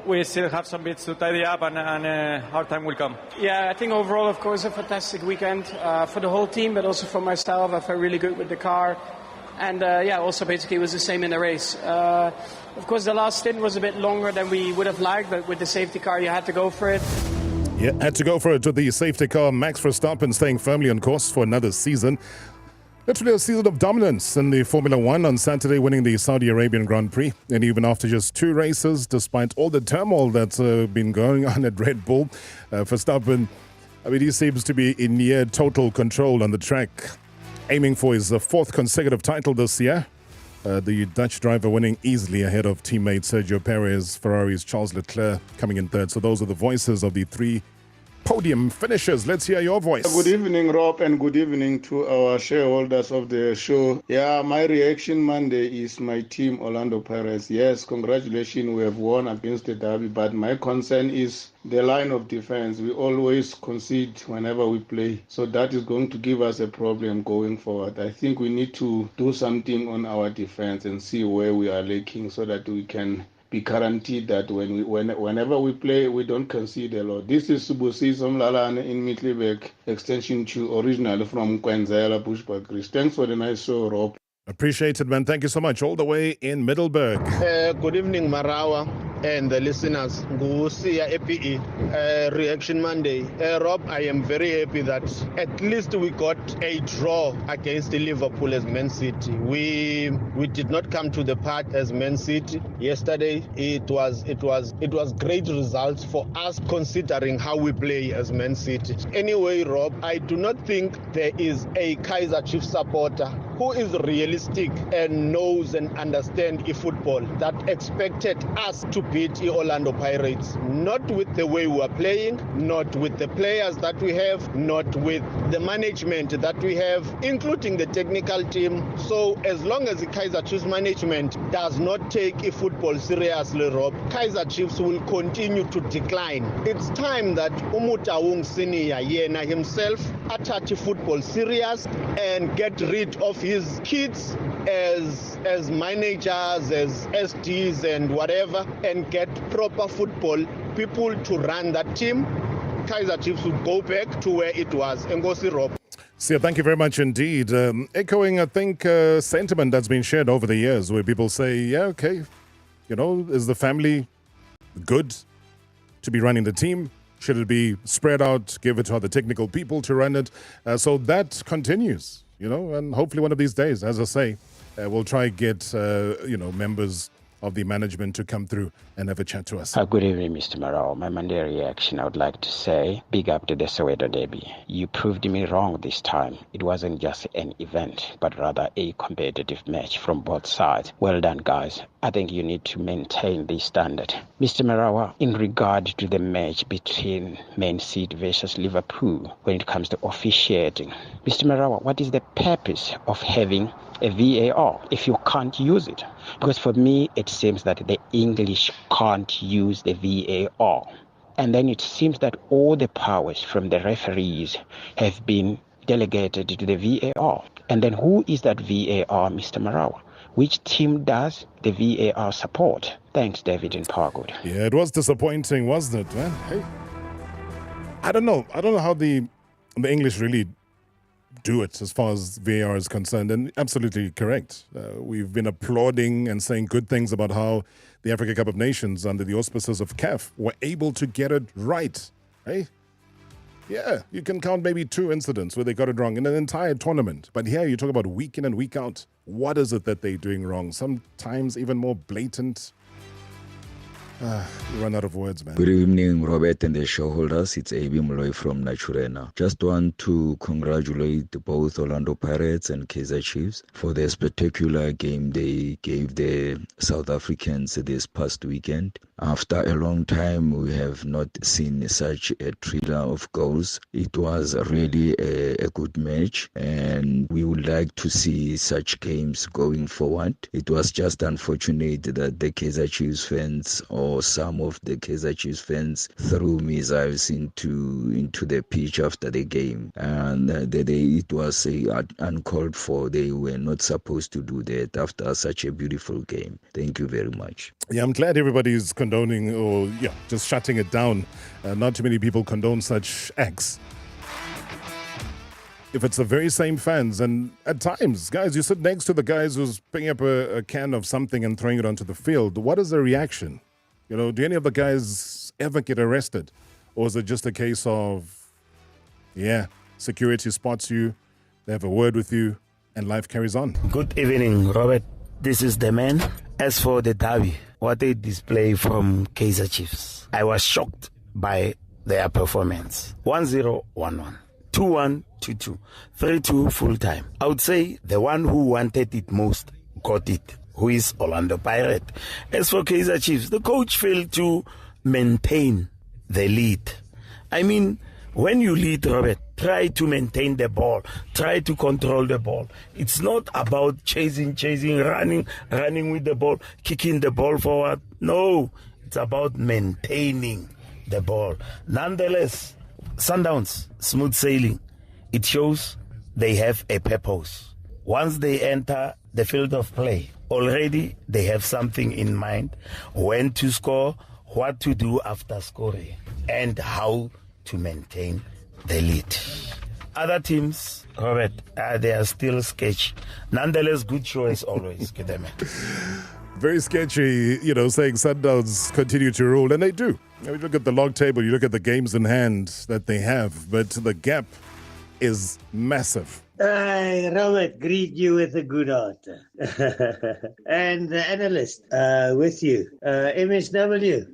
we still have some bits to tidy up, and our time will come. Yeah, I think overall, of course, a fantastic weekend for the whole team, but also for myself. I felt really good with the car. And also basically it was the same in the race. Of course, the last stint was a bit longer than we would have liked, but with the safety car, you had to go for it. Yeah, had to go for it with the safety car. Max Verstappen staying firmly on course for another season. Literally a season of dominance in the Formula One on Saturday, winning the Saudi Arabian Grand Prix. And even after just 2 races, despite all the turmoil that's been going on at Red Bull, Verstappen, I mean, he seems to be in near total control on the track, aiming for his 4th consecutive title this year. The Dutch driver winning easily ahead of teammate Sergio Perez, Ferrari's Charles Leclerc coming in 3rd. So those are the voices of the 3 podium finishers. Let's hear your voice. Good evening, Rob, and good evening to our shareholders of the show. Yeah, my reaction Monday is my team, Orlando Pirates. Yes, congratulations, we have won against the Derby, but my concern is the line of defense. We always concede whenever we play, so that is going to give us a problem going forward. I think we need to do something on our defense and see where we are lacking so that we can be guaranteed that whenever we play, we don't concede a lot. This is Subusi Somlalane in Middleburg, extension 2, originally from Kwenzela Bushbuck Greece. Thanks for the nice show, Rob. Appreciate it, man. Thank you so much. All the way in Middleburg. Good evening, Marawa and the listeners. Ngusia APE Reaction Monday. Rob, I am very happy that at least we got a draw against Liverpool as Man City. We did not come to the park as Man City yesterday. It was great results for us considering how we play as Man City. Anyway, Rob, I do not think there is a Kaizer Chiefs supporter who is realistic and knows and understands football that expected us to beat the Orlando Pirates. Not with the way we are playing, not with the players that we have, not with the management that we have, including the technical team. So as long as the Kaizer Chiefs management does not take football seriously, Rob, Kaizer Chiefs will continue to decline. It's time that Umutawung Senior Yena himself attach football serious and get rid of his kids as managers, as SDs and whatever, and get proper football people to run that team. Kaizer Chiefs will go back to where it was. Ngosi Rob. Sia, thank you very much indeed. Echoing, I think, sentiment that's been shared over the years where people say, yeah, okay, you know, is the family good to be running the team? Should it be spread out, give it to other technical people to run it? So that continues, you know, and hopefully one of these days, as I say, we'll try get, members of the management to come through and have a chat to us. Good evening, Mr. Marawa. My Monday reaction, I would like to say, big up to the Soweto Derby. You proved me wrong this time. It wasn't just an event, but rather a competitive match from both sides. Well done, guys. I think you need to maintain this standard. Mr. Marawa, in regard to the match between Man City versus Liverpool, when it comes to officiating, Mr. Marawa, what is the purpose of having a VAR if you can't use it? Because for me, it seems that the English can't use the VAR. And then it seems that all the powers from the referees have been delegated to the VAR. And then who is that VAR, Mr. Marawa? Which team does the VAR support? Thanks, David in Parkwood. Yeah, it was disappointing, wasn't it, man? Hey, I don't know how the English really do it as far as VAR is concerned, and absolutely correct. We've been applauding and saying good things about how the Africa Cup of Nations under the auspices of CAF were able to get it right. Hey, yeah, you can count maybe 2 incidents where they got it wrong in an entire tournament. But here you talk about week in and week out. What is it that they're doing wrong? Sometimes even more blatant. You run out of words, man. Good evening, Robert and the showholders. It's AB Molloy from Naturena. Just want to congratulate both Orlando Pirates and Kaizer Chiefs for their spectacular game they gave the South Africans this past weekend. After a long time, we have not seen such a thriller of goals. It was really a good match, and we would like to see such games going forward. It was just unfortunate that the Kaizer Chiefs fans, or some of the Kaizer Chiefs fans, threw missiles into the pitch after the game, and it was uncalled for. They were not supposed to do that after such a beautiful game. Thank you very much. Yeah, I'm glad everybody's condoning or just shutting it down. Not too many people condone such acts. If it's the very same fans, and at times, guys, you sit next to the guys who's picking up a can of something and throwing it onto the field. What is the reaction? Do any of the guys ever get arrested? Or is it just a case of, security spots you, they have a word with you, and life carries on? Good evening, Robert. This is the man. As for the derby, what a display from Kaizer Chiefs. I was shocked by their performance. 1-0, 1-1. 2-1, 2-2. 3-2 full time. I would say the one who wanted it most got it, who is Orlando Pirate. As for Kaizer Chiefs, the coach failed to maintain the lead. I mean, when you lead, Robert, try to maintain the ball, try to control the ball. It's not about chasing, running with the ball, kicking the ball forward. No, it's about maintaining the ball. Nonetheless, Sundowns, smooth sailing. It shows they have a purpose. Once they enter the field of play, already they have something in mind, when to score, what to do after scoring, and how to maintain the lead. Other teams, Robert, they are still sketchy. Nonetheless, good show as always. Very sketchy, saying Sundowns continue to rule, and they do. You look at the log table, you look at the games in hand that they have, but the gap is massive. Robert, greet you with a good heart. And the analyst with you, MSW.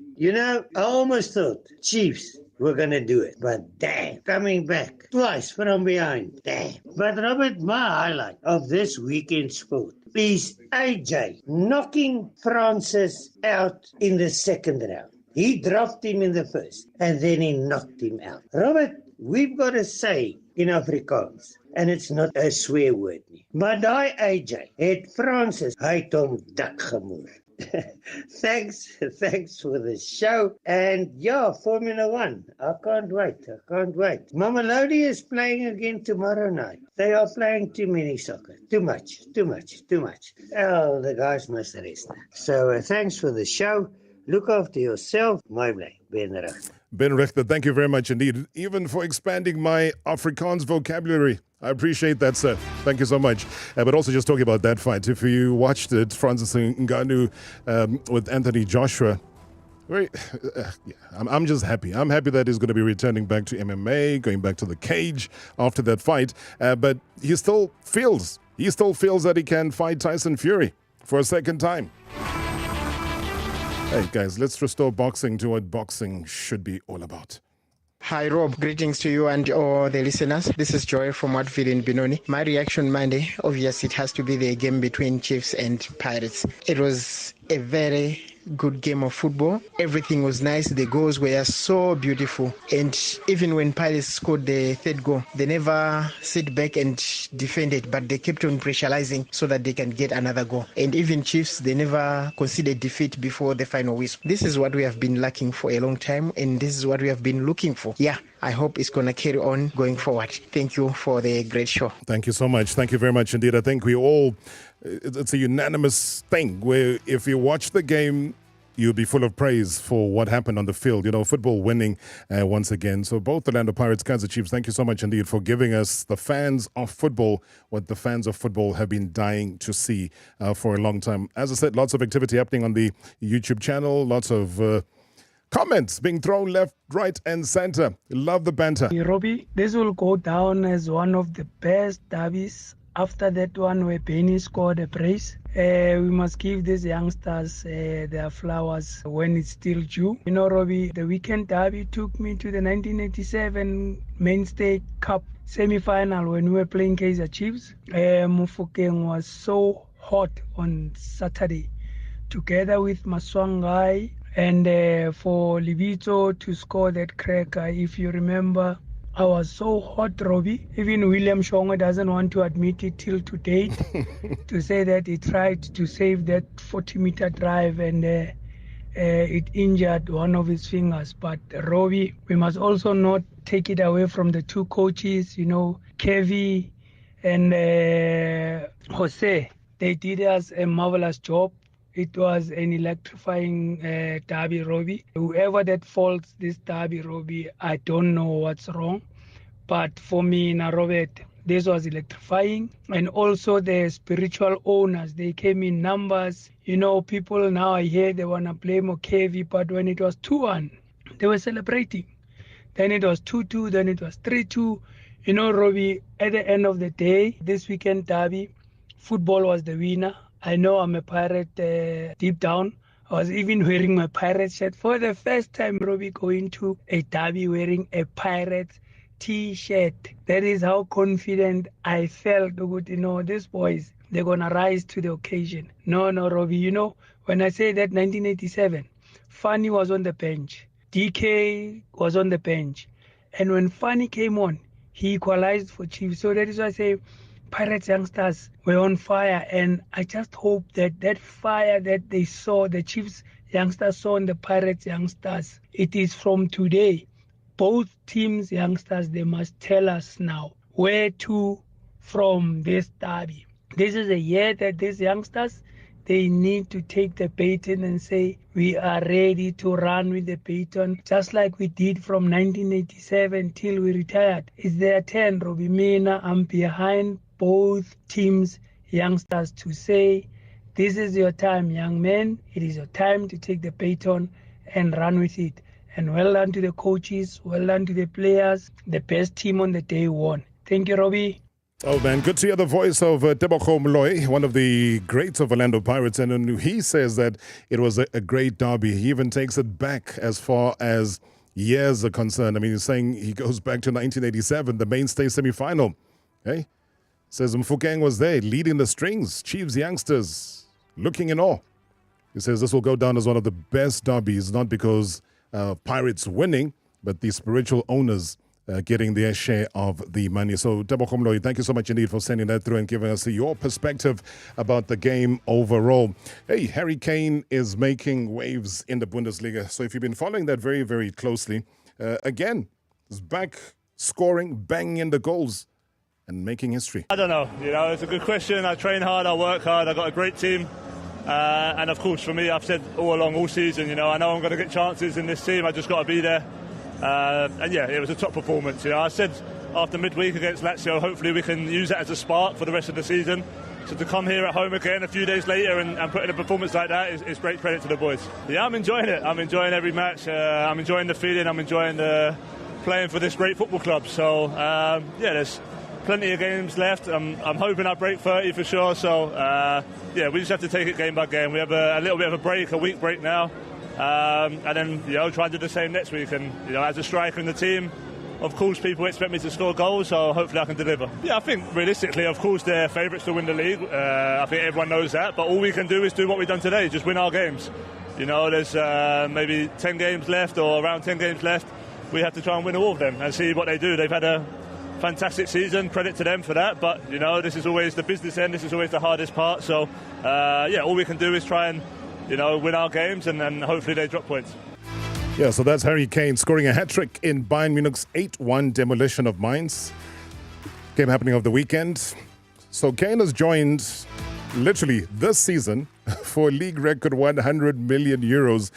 I almost thought Chiefs were going to do it, but damn, coming back twice from behind, damn. But Robert, my highlight of this weekend's sport is AJ knocking Francis out in the second round. He dropped him in the first, and then he knocked him out. Robert, we've got a saying in Afrikaans, and it's not a swear word. Maar daai AJ het Francis uit hom dak gemoer. Thanks for the show. And Formula One. I can't wait. Mamelodi is playing again tomorrow night. They are playing too many soccer. Too much. Oh, the guys must rest. So thanks for the show. Look after yourself. My blame, Ben Richter. Ben Richter, thank you very much indeed, even for expanding my Afrikaans vocabulary. I appreciate that, sir. Thank you so much. But also just talking about that fight, if you watched it, Francis Ngannou with Anthony Joshua, I'm just happy. I'm happy that he's going to be returning back to MMA, going back to the cage after that fight. But he still feels that he can fight Tyson Fury for a second time. Hey guys, let's restore boxing to what boxing should be all about. Hi Rob, greetings to you and all the listeners. This is Joy from Watford in Benoni. My reaction Monday, obviously it has to be the game between Chiefs and Pirates. It was a very good game of football. Everything was nice. The goals were so beautiful. And even when Pirates scored the third goal, they never sit back and defend it, but they kept on pressurizing so that they can get another goal. And even Chiefs, they never conceded defeat before the final whistle. This is what we have been lacking for a long time, and this is what we have been looking for. Yeah, I hope it's going to carry on going forward. Thank you for the great show. Thank you so much. Thank you very much indeed. I think we all, it's a unanimous thing where if you watch the game, you'll be full of praise for what happened on the field. You know, football winning once again. So both the Orlando Pirates, Kaizer Chiefs, thank you so much indeed for giving us, the fans of football, what the fans of football have been dying to see for a long time. As I said, lots of activity happening on the YouTube channel, lots of comments being thrown left, right, and center. Love the banter. Hey, Robbie, this will go down as one of the best derbies. After that one where Benny scored a brace, we must give these youngsters their flowers when it's still due. You know, Robbie, the weekend derby took me to the 1987 Mainstay Cup semi-final when we were playing Kaizer Chiefs. Mufokeng was so hot on Saturday, together with Maswangai. And for Libito to score that cracker, if you remember, I was so hot, Robbie. Even William Shonga doesn't want to admit it till to date, to say that he tried to save that 40-meter drive and it injured one of his fingers. But Robbie, we must also not take it away from the two coaches, you know, Kevi and Jose. They did us a marvelous job. It was an electrifying derby, Robbie. Whoever that faults this derby, Robbie, I don't know what's wrong. But for me, Robert, this was electrifying. And also the spiritual owners, they came in numbers. You know, people now I hear they want to play Mokevi, but when it was 2-1, they were celebrating. Then it was 2-2, then it was 3-2. You know, Robbie, at the end of the day, this weekend derby, football was the winner. I know I'm a Pirate deep down. I was even wearing my Pirate shirt for the first time, Robbie, going to a derby wearing a Pirate T-shirt. That is how confident I felt. You know, these boys, they're going to rise to the occasion. No, Robbie, you know, when I say that 1987, Fanny was on the bench. DK was on the bench. And when Fanny came on, he equalized for Chiefs. So that is why I say, Pirates youngsters were on fire, and I just hope that that fire that they saw, the Chiefs youngsters saw in the Pirates youngsters, it is from today. Both teams youngsters, they must tell us now where to from this derby. This is a year that these youngsters, they need to take the baton and say, we are ready to run with the baton, just like we did from 1987 till we retired. It's their turn, Robbie. Mina, I'm behind both teams, youngsters, to say, this is your time, young men. It is your time to take the baton and run with it. And well done to the coaches, well done to the players. The best team on the day won. Thank you, Robbie. Oh man, good to hear the voice of Tebogo Moloi, one of the greats of Orlando Pirates, and he says that it was a great derby. He even takes it back as far as years are concerned. I mean, he's saying he goes back to 1987, the Mainstay semi-final. Hey? Says Mfukeng was there, leading the strings. Chiefs youngsters looking in awe. He says this will go down as one of the best derbies, not because Pirates winning, but the spiritual owners getting their share of the money. So, Tebogo Moloi, thank you so much indeed for sending that through and giving us your perspective about the game overall. Hey, Harry Kane is making waves in the Bundesliga. So if you've been following that very, very closely, again, he's back scoring, banging in the goals, and making history? I don't know. You know, it's a good question. I train hard, I work hard, I've got a great team. And of course, for me, I've said all along, all season, you know, I know I'm going to get chances in this team. I just got to be there. And yeah, it was a top performance. You know, I said after midweek against Lazio, hopefully we can use that as a spark for the rest of the season. So to come here at home again a few days later and put in a performance like that is great credit to the boys. Yeah, I'm enjoying it. I'm enjoying every match. I'm enjoying the feeling. I'm enjoying the playing for this great football club. So yeah, there's plenty of games left. I'm hoping I break 30 for sure. So yeah, we just have to take it game by game. We have a little bit of a break, a week break now. And then, try and do the same next week. And, as a striker in the team, of course, people expect me to score goals, so hopefully I can deliver. Yeah, I think realistically, of course, they're favourites to win the league. I think everyone knows that. But all we can do is do what we've done today, just win our games. There's maybe 10 games left or around 10 games left. We have to try and win all of them and see what they do. They've had a fantastic season, credit to them for that. But, this is always the business end. This is always the hardest part. So, all we can do is try and, win our games and then hopefully they drop points. Yeah, so that's Harry Kane scoring a hat-trick in Bayern Munich's 8-1 demolition of Mainz. Game happening over the weekend. So Kane has joined, literally, this season for a league record 100 million euros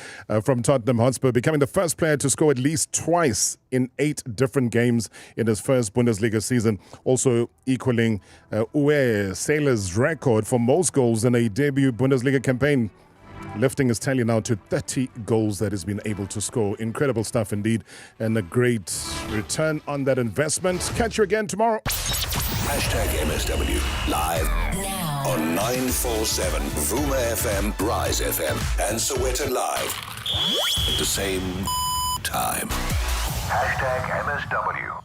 from Tottenham Hotspur, becoming the first player to score at least twice in 8 different games in his first Bundesliga season, also equaling Uwe Seeler's record for most goals in a debut Bundesliga campaign, lifting his tally now to 30 goals that he's been able to score. Incredible stuff indeed, and a great return on that investment. Catch you again tomorrow. #MSW live now on 947 Vuma FM, Rise FM, and Sowetan Live at the same time. #MSW.